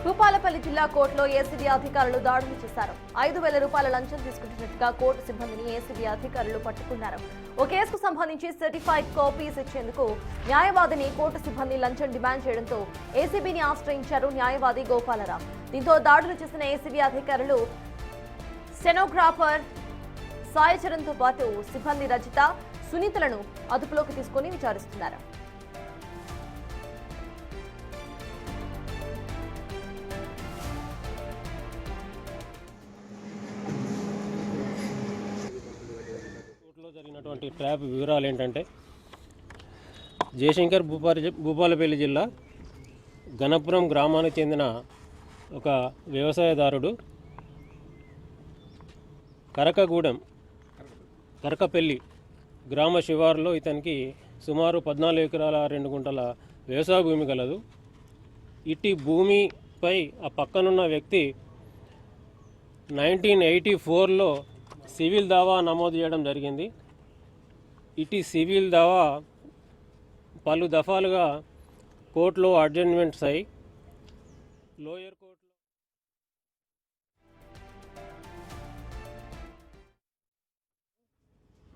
భూపాలపల్లి జిల్లా కోర్టులో ఏసీబీ అధికారులు దాడులు చేశారు. 5,000 రూపాయల లంచం తీసుకుంటున్నట్టుగా కోర్టు సిబ్బందిని ఏసీబీ అధికారులు పట్టుకున్నారు. ఓ కేసుకు సంబంధించి సర్టిఫైడ్ కాపీస్ ఇచ్చేందుకు న్యాయవాదిని కోర్టు సిబ్బంది లంచం డిమాండ్ చేయడంతో ఏసీబీని ఆశ్రయించారు న్యాయవాది గోపాలరావు. దీంతో దాడులు చేసిన ఏసీబీ అధికారులు స్టెనోగ్రాఫర్ సాయి చరణ్తో పాటు సిబ్బంది రజిత, సునీతలను అదుపులోకి తీసుకుని విచారిస్తున్నారు. జరిగినటువంటి ట్రాప్ వివరాలు ఏంటంటే, జయశంకర్ భూపాలపల్లి జిల్లా గణపురం గ్రామానికి చెందిన ఒక వ్యవసాయదారుడు కరకపల్లి గ్రామ శివారులో ఇతనికి సుమారు 14 ఎకరాల 2 గుంటల వ్యవసాయ భూమి కలదు. ఇట్టి భూమిపై ఆ పక్కనున్న వ్యక్తి 1984లో సివిల్ దావా నమోదు చేయడం జరిగింది. ఇటీ సివిల్ దావా పలు దఫాలుగా కోర్టులో అడ్జర్న్మెంట్స్ అయి లోయర్ కోర్టులో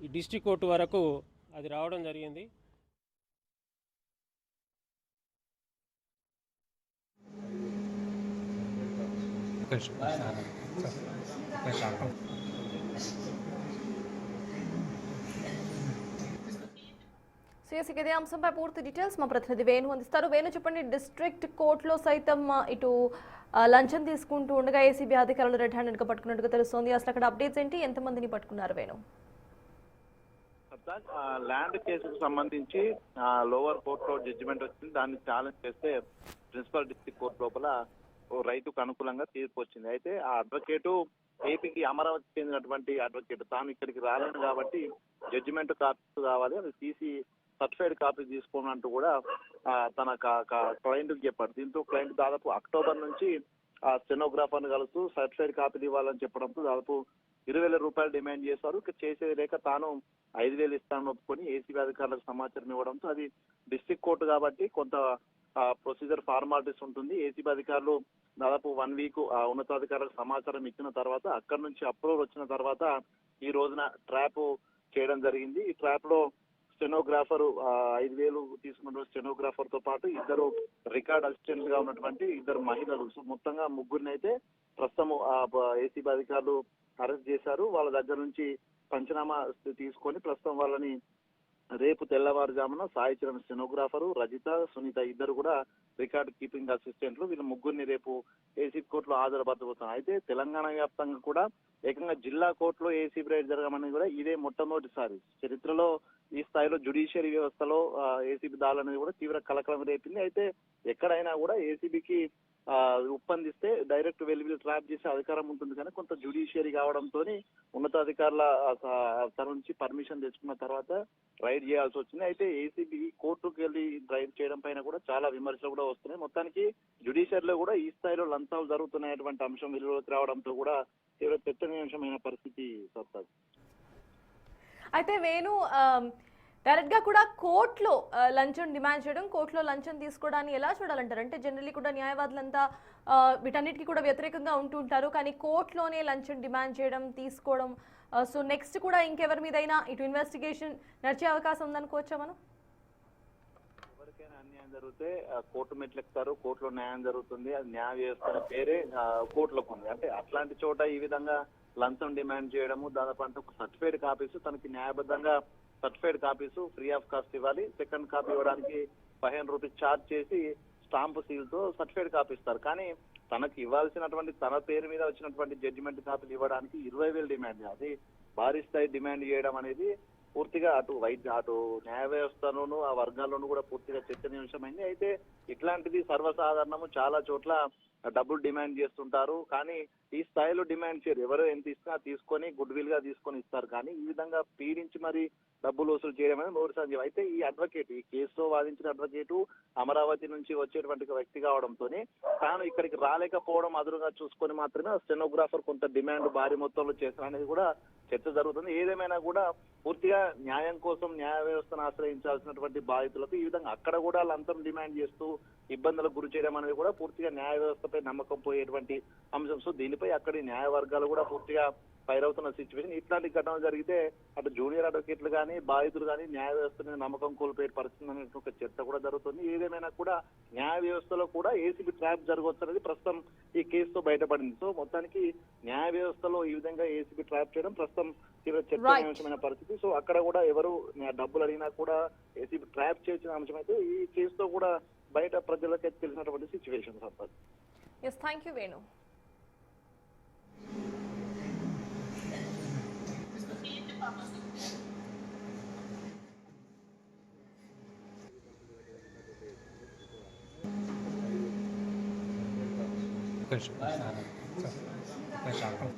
ఈ డిస్ట్రిక్ట్ కోర్టు వరకు అది రావడం జరిగింది. ఇదే అంశంపై పూర్తి డీటెయిల్స్ మా ప్రతినిధి వేణు అందిస్తారు. వేణు, చెప్పండి, డిస్ట్రిక్ట్ కోర్టులో సైతం ఇటు లంచం తీసుకుంటూ ఉండగా ఏసీబీ అధికారులు రెడ్ హ్యాండెడ్ గా పట్టుకున్నట్టుగా తెలుస్తోంది. అసలు అక్కడ అప్డేట్స్ ఏంటి? ఎంతమందిని పట్టుకున్నారు వేణు? ల్యాండ్ కేసుకు సంబంధించి లోవర్ కోర్టులో జడ్జిమెంట్ వచ్చింది. దాన్ని ఛాలెంజ్ చేస్తే ప్రిన్సిపల్ డిస్ట్రిక్ట్ కోర్టు లోపల ఓ రైతుకు అనుకూలంగా తీర్పు వచ్చింది. అయితే ఆ అడ్వకేటు ఏపీకి అమరావతి చెందినటువంటి అడ్వకేట్ తాను ఇక్కడికి రాలేను కాబట్టి జడ్జిమెంట్ కాపీ కావాలి, అది తీసి సర్టిఫైడ్ కాపీ తీసుకోనంటూ కూడా తన క్లయింట్కి చెప్పాడు. దీంతో క్లయింట్ దాదాపు అక్టోబర్ నుంచి ఆ స్టెనోగ్రాఫర్ని కలుస్తూ సర్టిఫైడ్ కాపీలు ఇవ్వాలని చెప్పడంతో దాదాపు 20,000 రూపాయలు డిమాండ్ చేశారు. చేసేది లేక తాను 5,000 ఇస్తానని ఒప్పుకొని ఏసీబీ అధికారులకు సమాచారం ఇవ్వడంతో, అది డిస్ట్రిక్ట్ కోర్టు కాబట్టి కొంత ప్రొసీజర్ ఫార్మాలిటీస్ ఉంటుంది. ఏసీబీ అధికారులు దాదాపు 1 వీక్ ఉన్నతాధికారులకు సమాచారం ఇచ్చిన తర్వాత అక్కడి నుంచి అప్రూవల్ వచ్చిన తర్వాత ఈ రోజున ట్రాప్ చేయడం జరిగింది. ఈ ట్రాప్ లో స్టెనోగ్రాఫర్ 5,000 తీసుకున్న స్టెనోగ్రాఫర్ తో పాటు 2 రికార్డ్ అసిస్టెంట్ గా ఉన్నటువంటి 2 మహిళలు, మొత్తంగా 3 అయితే ప్రస్తుతం ఏసీబీ అధికారులు అరెస్ట్ చేశారు. వాళ్ళ దగ్గర నుంచి పంచనామా తీసుకొని ప్రస్తుతం వాళ్ళని రేపు తెల్లవారుజామున సాయి చరణ్ స్టెనోగ్రాఫరు, రజిత, సునీత ఇద్దరు కూడా రికార్డ్ కీపింగ్ అసిస్టెంట్లు, వీళ్ళ 3 రేపు ఏసీబీ కోర్టులో హాజరుపరచబోతున్నారు. అయితే తెలంగాణ వ్యాప్తంగా కూడా ఏకంగా జిల్లా కోర్టులో ఏసీబీ రైడ్ జరగమని కూడా ఇదే మొట్టమొదటిసారి చరిత్రలో ఈ స్థాయిలో జ్యుడిషియరీ వ్యవస్థలో ఏసీబీ దాడులు అనేది కూడా తీవ్ర కలకలం రేపింది. అయితే ఎక్కడైనా కూడా ఏసీబీకి ఉప్పందిస్తే డైరెక్ట్ వెళ్ళి ట్రాప్ చేసే అధికారం ఉంటుంది, కానీ కొంత జ్యుడిషియరీ కావడంతో ఉన్నతాధికారుల తన నుంచి పర్మిషన్ తెచ్చుకున్న తర్వాత రైడ్ చేయాల్సి వచ్చింది. అయితే ఏసీబీ కోర్టుకు వెళ్ళి రైడ్ చేయడం పైన కూడా చాలా విమర్శలు కూడా వస్తున్నాయి. మొత్తానికి జ్యుడిషియరీలో కూడా ఈ స్థాయిలో లంచాలు జరుగుతున్నటువంటి అంశం వెలుగులోకి రావడంతో కూడా తీవ్ర చర్చనీయాంశమైన పరిస్థితి సత్తాది. అయితే వేణు, డైరెక్ట్ గా కూడా కోర్టులో లంచం డిమాండ్ చేయడం, కోర్టులో లంచం తీసుకోవడాన్ని ఎలా చూడాలంటారు? అంటే జనరల్లీ కూడా న్యాయవాదులంతా వీటన్నిటికీ కూడా వ్యతిరేకంగా ఉంటుంటారు, కానీ కోర్టులోనే లంచం డిమాండ్ చేయడం, తీసుకోవడం, సో నెక్స్ట్ కూడా ఇంకెవరి మీదైనా ఇటు ఇన్వెస్టిగేషన్ నడిచే అవకాశం ఉందనుకోవచ్చా మనం? ఎవరికైనా అన్యాయం జరిగితే కోర్టు మెట్లెక్కుతారు, కోర్టులో న్యాయం జరుగుతుంది, అది న్యాయ వ్యవస్థ పేరే కోర్టులకు ఉంది. అంటే అట్లాంటి చోట ఈ విధంగా లంచం డిమాండ్ చేయడము, దాదాపు అంటే ఒక సర్టిఫైడ్ కాపీస్ తనకి న్యాయబద్ధంగా certified copies free of cost ఇవ్వాలి, సెకండ్ కాపీ ఇవ్వడానికి 15 రూపీస్ ఛార్జ్ చేసి స్టాంప్ సీల్ తో సర్టిఫైడ్ కాపీ ఇస్తారు. కానీ తనకి ఇవ్వాల్సినటువంటి తన పేరు మీద వచ్చినటువంటి జడ్జిమెంట్ కాపీలు ఇవ్వడానికి 20,000 డిమాండ్, అది భారీ స్థాయి డిమాండ్ చేయడం అనేది పూర్తిగా అటు న్యాయ వ్యవస్థలోనూ ఆ వర్గాల్లోనూ కూడా పూర్తిగా చర్చనీయాంశమైంది. అయితే ఇట్లాంటిది సర్వసాధారణము, చాలా చోట్ల డబ్బులు డిమాండ్ చేస్తుంటారు, కానీ ఈ స్థాయిలో డిమాండ్ చేయరు. ఎవరో ఎంత ఇచ్చినా తీసుకొని గుడ్ విల్ గా తీసుకొని ఇస్తారు, కానీ ఈ విధంగా పీడించి మరి డబ్బులు వసూలు చేయడం అనేది నోరు సంజీవం. అయితే ఈ అడ్వకేట్, ఈ కేసులో వాదించిన అడ్వకేటు అమరావతి నుంచి వచ్చేటువంటి వ్యక్తి కావడంతో తాను ఇక్కడికి రాలేకపోవడం అదురుగా చూసుకొని మాత్రమే స్టెనోగ్రాఫర్ కొంత డిమాండ్ భారీ మొత్తంలో చేస్తారనేది కూడా చర్చ జరుగుతుంది. ఏదేమైనా కూడా పూర్తిగా న్యాయం కోసం న్యాయ వ్యవస్థను ఆశ్రయించాల్సినటువంటి బాధితులకు ఈ విధంగా అక్కడ కూడా లంచం డిమాండ్ చేస్తూ ఇబ్బందులకు గురి చేయడం అనేది కూడా పూర్తిగా న్యాయ వ్యవస్థపై నమ్మకం పోయేటువంటి అంశం. సో దీనిపై అక్కడి న్యాయ వర్గాలు కూడా పూర్తిగా ఫైర్ అవుతున్న సిచ్యువేషన్. ఇట్లాంటి ఘటనలు జరిగితే అటు జూనియర్ అడ్వకేట్లు కానీ బాధితులు కానీ న్యాయ వ్యవస్థ మీద నమ్మకం కోల్పోయే పరిస్థితి అనే ఒక చర్చ కూడా జరుగుతుంది. ఏదేమైనా కూడా న్యాయ వ్యవస్థలో కూడా ఏసీబీ ట్రాప్ జరగవచ్చు అనేది ప్రస్తుతం ఈ కేసుతో బయటపడింది. సో మొత్తానికి న్యాయ వ్యవస్థలో ఈ విధంగా ఏసీబీ ట్రాప్ చేయడం ప్రస్తుతం తీవ్ర చర్చనీయాంశమైన పరిస్థితి. సో అక్కడ కూడా ఎవరు డబ్బులు అడిగినా కూడా ఏసీబీ ట్రాప్ చేసిన అంశం అయితే ఈ కేసుతో కూడా బయట ప్రజలకి తెలిసినటువంటి situation. Sampath. Yes, thank you Venu. Конечно.